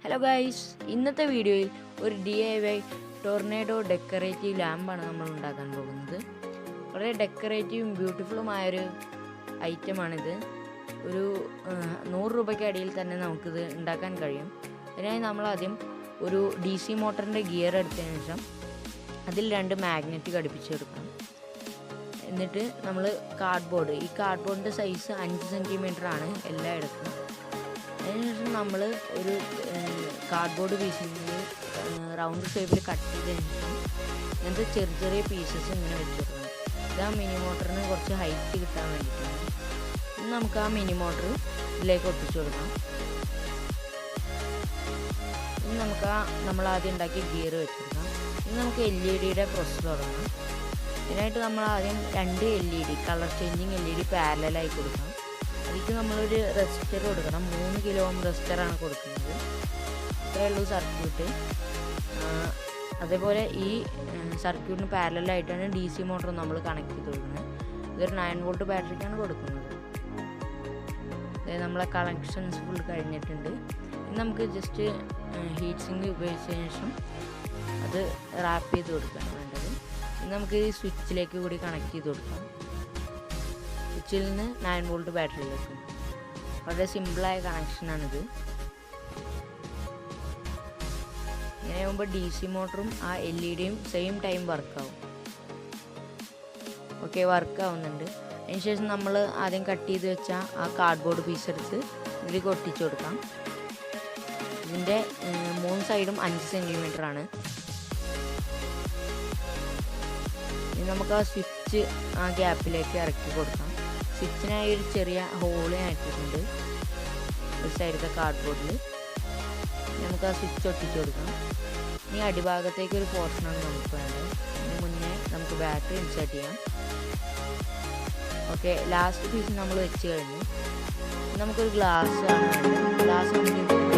Hello guys, ഇന്നത്തെ വീഡിയോയിൽ ഒരു DIY ടോർണേഡോ ഡെക്കറേറ്റീവ് ലാമ്പാണ് നമ്മൾ ഉണ്ടാക്കാൻ പോകുന്നത്. വളരെ ഡെക്കറേറ്റീവും ബ്യൂട്ടിഫുള്ളുമായൊരു ഐറ്റമാണിത്. ഒരു 100 രൂപയ്ക്ക് അടിയിൽ തന്നെ നമുക്കിത് ഉണ്ടാക്കാൻ കഴിയും. അതിനായി നമ്മൾ ആദ്യം ഒരു DC മോട്ടറിൻ്റെ ഗിയർ എടുത്തതിന് ശേഷം അതിൽ 2 മാഗ്നറ്റ് ഘടിപ്പിച്ചെടുക്കണം. എന്നിട്ട് നമ്മൾ ഈ കാർഡ്ബോർഡിൻ്റെ സൈസ് 5 സെൻറ്റിമീറ്റർ ആണ് എല്ലായിടത്തും. അതിനുശേഷം നമ്മൾ ഒരു കാർഡ്ബോർഡ് പീസിൽ റൗണ്ട് ഷേപ്പിൽ കട്ട് ചെയ്തതിന് ശേഷം ഇങ്ങനത്തെ ചെറിയ പീസസ് ഇങ്ങനെ വെച്ച് കൊടുക്കണം. ഇത് ആ മിനി മോട്ടറിന് കുറച്ച് ഹൈറ്റ് കിട്ടാൻ വേണ്ടിയിട്ടാണ്. ഇനി നമുക്ക് ആ മിനി മോട്ടർ ഇതിലേക്ക് ഒട്ടിച്ചു കൊടുക്കാം. ഇനി നമുക്ക് നമ്മൾ ആദ്യം ഉണ്ടാക്കിയ ഗിയർ വെച്ചെടുക്കാം. ഇനി നമുക്ക് LED പ്രോസസ്സ് തുടങ്ങാം. ഇതിനായിട്ട് നമ്മൾ ആദ്യം 2 LED കളർ ചേഞ്ചിങ് LED പാരലലായി കൊടുക്കാം. അതിലേക്ക് നമ്മളൊരു റെസിസ്റ്റർ കൊടുക്കണം. 3 കിലോ ഓം റെസിസ്റ്ററാണ് കൊടുക്കുന്നത്. ഇത്രയേ ഉള്ളൂ സർക്യൂട്ട്. അതേപോലെ ഈ സർക്യൂട്ടിന് പാരലലായിട്ടാണ് DC മോട്ടർ നമ്മൾ കണക്ട് ചെയ്ത് കൊടുക്കുന്നത്. ഇതൊരു 9 വോൾട്ട് ബാറ്ററിക്കാണ് കൊടുക്കുന്നത്. അതായത് നമ്മളെ കണക്ഷൻസ് ഫുൾ കഴിഞ്ഞിട്ടുണ്ട്. ഇനി നമുക്ക് ജസ്റ്റ് ഹീറ്റ് സിങ്ക് ഉപയോഗിച്ചതിന് ശേഷം അത് റാപ്പ് ചെയ്ത് കൊടുക്കുകയാണ് വേണ്ടത്. ഇനി നമുക്ക് ഈ സ്വിച്ചിലേക്ക് കൂടി കണക്ട് ചെയ്ത് കൊടുക്കാം. സ്വിച്ചിൽ നിന്ന് 9 വോൾട്ട് ബാറ്ററിയിലേക്ക്. വളരെ സിമ്പിളായ കണക്ഷനാണിത്. ഇങ്ങനെ ആകുമ്പോൾ DC മോട്ടറും ആ LED സെയിം ടൈം വർക്കാവും. വർക്കാവുന്നുണ്ട്. അതിനുശേഷം നമ്മൾ ആദ്യം കട്ട് ചെയ്ത് വെച്ച ആ കാർഡ്ബോർഡ് പീസ് എടുത്ത് ഇതിലേക്ക് ഒട്ടിച്ചു കൊടുക്കാം. ഇതിൻ്റെ 3 സൈഡും 5 സെൻറ്റിമീറ്റർ ആണ്. ഇനി നമുക്ക് ആ സ്വിച്ച് ആ ഗ്യാപ്പിലേക്ക് ഇറക്കി കൊടുക്കാം. സ്വിച്ചിനായി ഒരു ചെറിയ ഹോള് ആക്കിയിട്ടുണ്ട് ഒരു സൈഡത്തെ കാർഡ്ബോർഡിൽ. നമുക്ക് ആ സ്വിച്ച് ഒട്ടിച്ചു കൊടുക്കാം. ഇനി അടിഭാഗത്തേക്ക് ഒരു പോർഷനാണ് നമുക്ക് വേണ്ടത്. അതിന് മുന്നേ നമുക്ക് ബാറ്ററി ഇൻസേർട്ട് ചെയ്യാം. ലാസ്റ്റ് പീസ് നമ്മൾ വെച്ച് കഴിഞ്ഞു. നമുക്കൊരു ഗ്ലാസ് ആണ് വേണ്ടത്. ഗ്ലാസ് നമുക്ക്